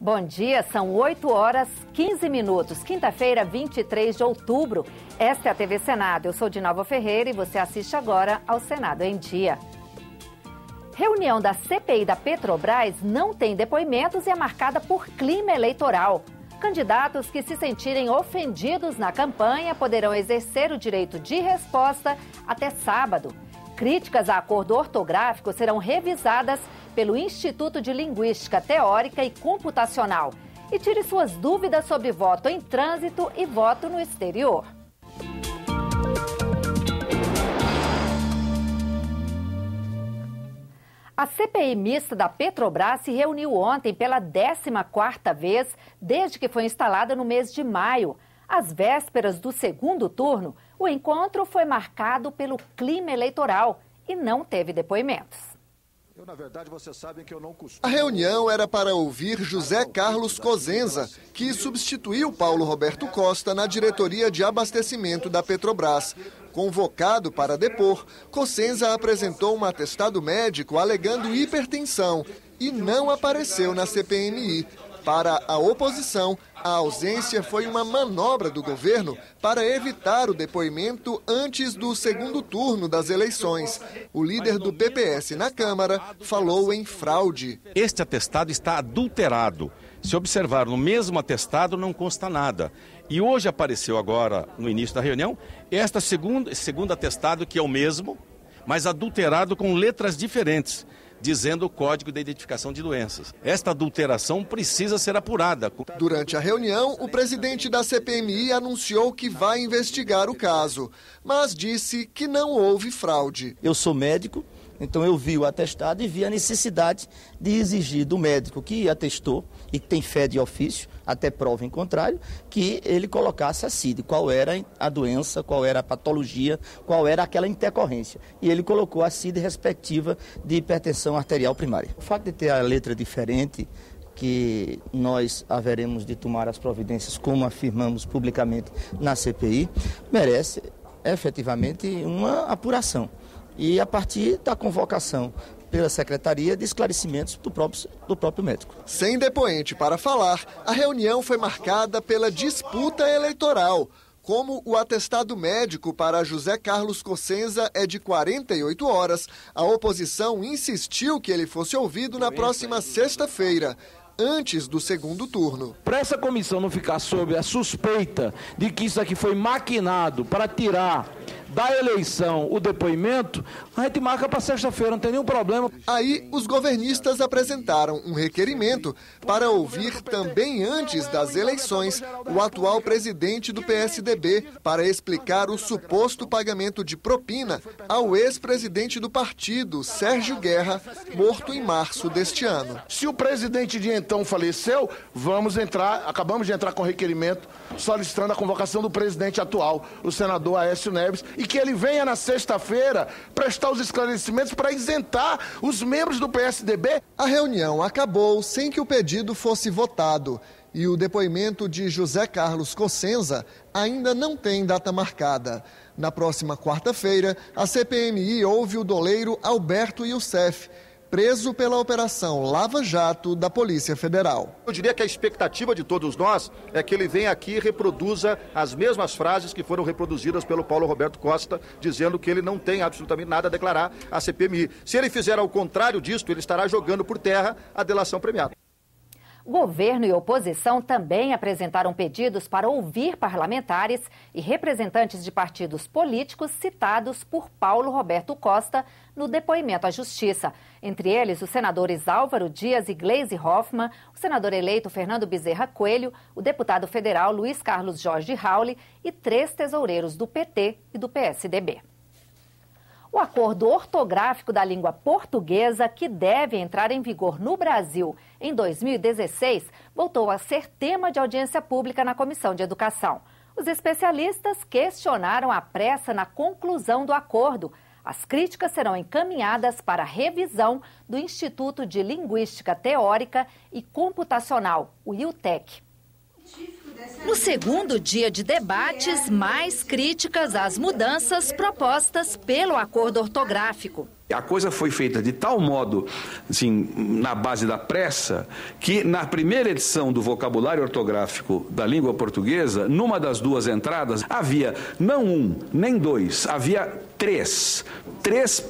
Bom dia, são 8h15, quinta-feira, 23 de outubro. Esta é a TV Senado. Eu sou Dinalva Ferreira e você assiste agora ao Senado em Dia. Reunião da CPI da Petrobras não tem depoimentos e é marcada por clima eleitoral. Candidatos que se sentirem ofendidos na campanha poderão exercer o direito de resposta até sábado. Críticas a acordo ortográfico serão revisadas pelo Instituto de Linguística Teórica e Computacional. E tire suas dúvidas sobre voto em trânsito e voto no exterior. A CPI mista da Petrobras se reuniu ontem pela 14ª vez desde que foi instalada no mês de maio. Às vésperas do segundo turno, o encontro foi marcado pelo clima eleitoral e não teve depoimentos. A reunião era para ouvir José Carlos Cosenza, que substituiu Paulo Roberto Costa na diretoria de abastecimento da Petrobras. Convocado para depor, Cosenza apresentou um atestado médico alegando hipertensão e não apareceu na CPMI. Para a oposição, a ausência foi uma manobra do governo para evitar o depoimento antes do segundo turno das eleições. O líder do PPS na Câmara falou em fraude. Este atestado está adulterado. Se observar no mesmo atestado, não consta nada. E hoje apareceu agora, no início da reunião, este segundo atestado, que é o mesmo, mas adulterado com letras diferentes, dizendo o Código de Identificação de Doenças. Esta adulteração precisa ser apurada. Durante a reunião, o presidente da CPMI anunciou que vai investigar o caso, mas disse que não houve fraude. Eu sou médico, então eu vi o atestado e vi a necessidade de exigir do médico que atestou e que tem fé de ofício, até prova em contrário, que ele colocasse a CID, qual era a doença, qual era a patologia, qual era aquela intercorrência. E ele colocou a CID respectiva de hipertensão arterial primária. O fato de ter a letra diferente, que nós haveremos de tomar as providências, como afirmamos publicamente na CPI, merece efetivamente uma apuração. E a partir da convocação pela Secretaria de esclarecimentos do próprio médico. Sem depoente para falar, a reunião foi marcada pela disputa eleitoral. Como o atestado médico para José Carlos Cosenza é de 48 horas, a oposição insistiu que ele fosse ouvido na próxima sexta-feira, antes do segundo turno. Para essa comissão não ficar sob a suspeita de que isso aqui foi maquinado para tirar da eleição o depoimento, a gente marca para sexta-feira, não tem nenhum problema. Aí, os governistas apresentaram um requerimento para ouvir também antes das eleições o atual presidente do PSDB para explicar o suposto pagamento de propina ao ex-presidente do partido, Sérgio Guerra, morto em março deste ano. Se o presidente de então faleceu, acabamos de entrar com requerimento solicitando a convocação do presidente atual, o senador Aécio Neves, e que ele venha na sexta-feira prestar os esclarecimentos para isentar os membros do PSDB. A reunião acabou sem que o pedido fosse votado e o depoimento de José Carlos Cosenza ainda não tem data marcada. Na próxima quarta-feira, a CPMI ouve o doleiro Alberto Youssef, preso pela Operação Lava Jato da Polícia Federal. Eu diria que a expectativa de todos nós é que ele venha aqui e reproduza as mesmas frases que foram reproduzidas pelo Paulo Roberto Costa, dizendo que ele não tem absolutamente nada a declarar à CPMI. Se ele fizer ao contrário disto, ele estará jogando por terra a delação premiada. Governo e oposição também apresentaram pedidos para ouvir parlamentares e representantes de partidos políticos citados por Paulo Roberto Costa no depoimento à Justiça. Entre eles, os senadores Álvaro Dias e Gleisi Hoffmann, o senador eleito Fernando Bezerra Coelho, o deputado federal Luiz Carlos Jorge Rauli e 3 tesoureiros do PT e do PSDB. O acordo ortográfico da língua portuguesa, que deve entrar em vigor no Brasil em 2016, voltou a ser tema de audiência pública na Comissão de Educação. Os especialistas questionaram a pressa na conclusão do acordo. As críticas serão encaminhadas para a revisão do Instituto de Linguística Teórica e Computacional, o IUTEC. No segundo dia de debates, mais críticas às mudanças propostas pelo acordo ortográfico. A coisa foi feita de tal modo, assim, na base da pressa, que na primeira edição do vocabulário ortográfico da língua portuguesa, numa das duas entradas, havia não um, nem dois, havia três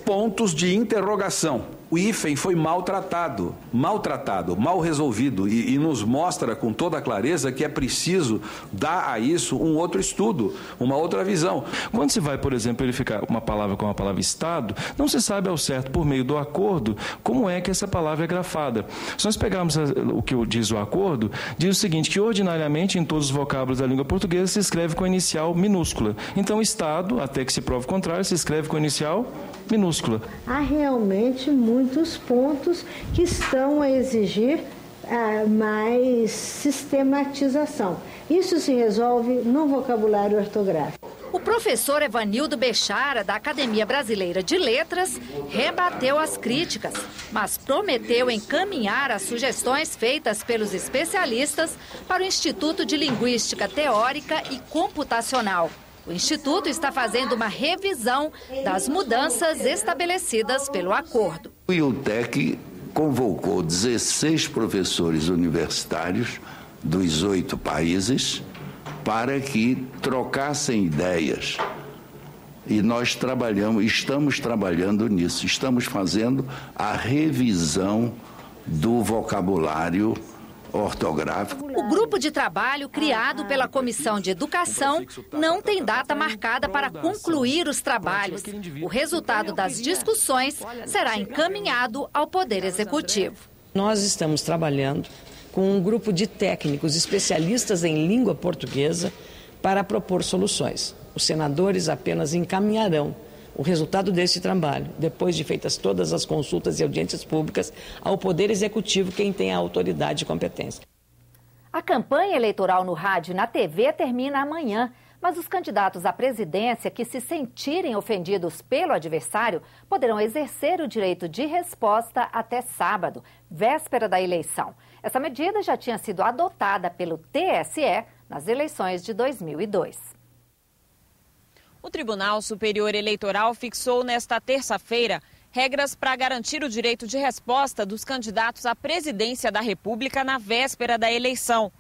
pontos de interrogação. O hífen foi maltratado, mal resolvido e nos mostra com toda clareza que é preciso dar a isso um outro estudo, uma outra visão. Quando se vai, por exemplo, verificar uma palavra como a palavra Estado, não se sabe ao certo, por meio do acordo, como é que essa palavra é grafada. Se nós pegarmos o que diz o acordo, diz o seguinte, que ordinariamente em todos os vocábulos da língua portuguesa se escreve com a inicial minúscula. Então, Estado, até que se prove o contrário, se escreve com a inicial minúscula. Há realmente muitos pontos que estão a exigir mais sistematização. Isso se resolve no vocabulário ortográfico. O professor Evanildo Bechara, da Academia Brasileira de Letras, rebateu as críticas, mas prometeu encaminhar as sugestões feitas pelos especialistas para o Instituto de Linguística Teórica e Computacional. O Instituto está fazendo uma revisão das mudanças estabelecidas pelo acordo. O IUTEC convocou 16 professores universitários dos 8 países para que trocassem ideias. E nós estamos trabalhando nisso, estamos fazendo a revisão do vocabulário ortográfico. O grupo de trabalho criado pela Comissão de Educação não tem data marcada para concluir os trabalhos. O resultado das discussões será encaminhado ao Poder Executivo. Nós estamos trabalhando com um grupo de técnicos especialistas em língua portuguesa para propor soluções. Os senadores apenas encaminharão o resultado desse trabalho, depois de feitas todas as consultas e audiências públicas, ao Poder Executivo, quem tem a autoridade e competência. A campanha eleitoral no rádio e na TV termina amanhã, mas os candidatos à presidência que se sentirem ofendidos pelo adversário poderão exercer o direito de resposta até sábado, véspera da eleição. Essa medida já tinha sido adotada pelo TSE nas eleições de 2002. O Tribunal Superior Eleitoral fixou nesta terça-feira regras para garantir o direito de resposta dos candidatos à presidência da República na véspera da eleição.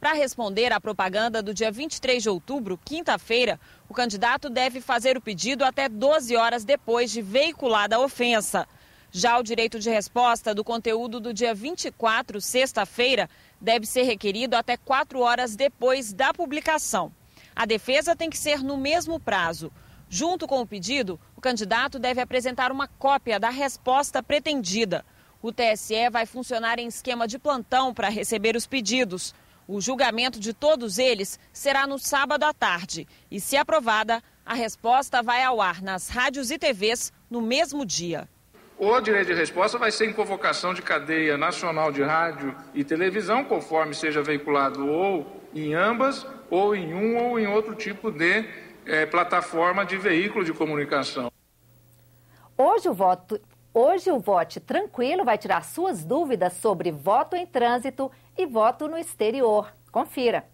Para responder à propaganda do dia 23 de outubro, quinta-feira, o candidato deve fazer o pedido até 12 horas depois de veiculada a ofensa. Já o direito de resposta do conteúdo do dia 24, sexta-feira, deve ser requerido até 4 horas depois da publicação. A defesa tem que ser no mesmo prazo. Junto com o pedido, o candidato deve apresentar uma cópia da resposta pretendida. O TSE vai funcionar em esquema de plantão para receber os pedidos. O julgamento de todos eles será no sábado à tarde. E, se aprovada, a resposta vai ao ar nas rádios e TVs no mesmo dia. O direito de resposta vai ser em convocação de cadeia nacional de rádio e televisão, conforme seja veiculado ou em ambas, ou em um ou em outro tipo de plataforma de veículo de comunicação. Hoje o Vote Tranquilo vai tirar suas dúvidas sobre voto em trânsito e voto no exterior. Confira.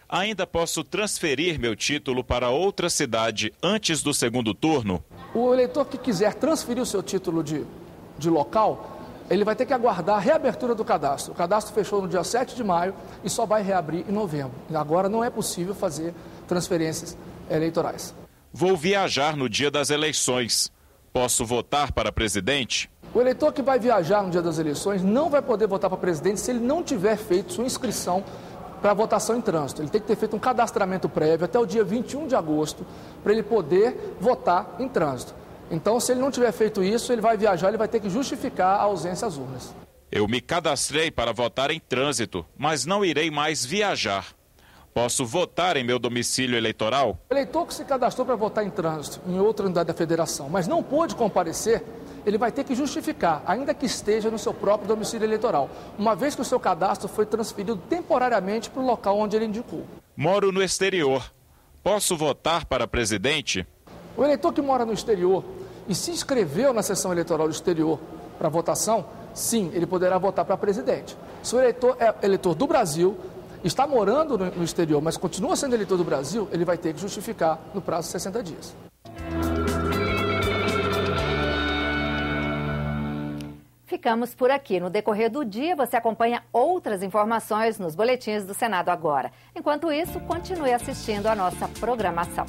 Ainda posso transferir meu título para outra cidade antes do segundo turno? O eleitor que quiser transferir o seu título de local, ele vai ter que aguardar a reabertura do cadastro. O cadastro fechou no dia 7 de maio e só vai reabrir em novembro. Agora não é possível fazer transferências eleitorais. Vou viajar no dia das eleições. Posso votar para presidente? O eleitor que vai viajar no dia das eleições não vai poder votar para presidente se ele não tiver feito sua inscrição para votação em trânsito. Ele tem que ter feito um cadastramento prévio até o dia 21 de agosto para ele poder votar em trânsito. Então, se ele não tiver feito isso, ele vai viajar, ele vai ter que justificar a ausência às urnas. Eu me cadastrei para votar em trânsito, mas não irei mais viajar. Posso votar em meu domicílio eleitoral? O eleitor que se cadastrou para votar em trânsito em outra unidade da federação, mas não pôde comparecer, ele vai ter que justificar, ainda que esteja no seu próprio domicílio eleitoral, uma vez que o seu cadastro foi transferido temporariamente para o local onde ele indicou. Moro no exterior. Posso votar para presidente? O eleitor que mora no exterior e se inscreveu na sessão eleitoral do exterior para votação, sim, ele poderá votar para presidente. Se o eleitor é eleitor do Brasil, está morando no exterior, mas continua sendo eleitor do Brasil, ele vai ter que justificar no prazo de 60 dias. Ficamos por aqui. No decorrer do dia, você acompanha outras informações nos boletins do Senado Agora. Enquanto isso, continue assistindo a nossa programação.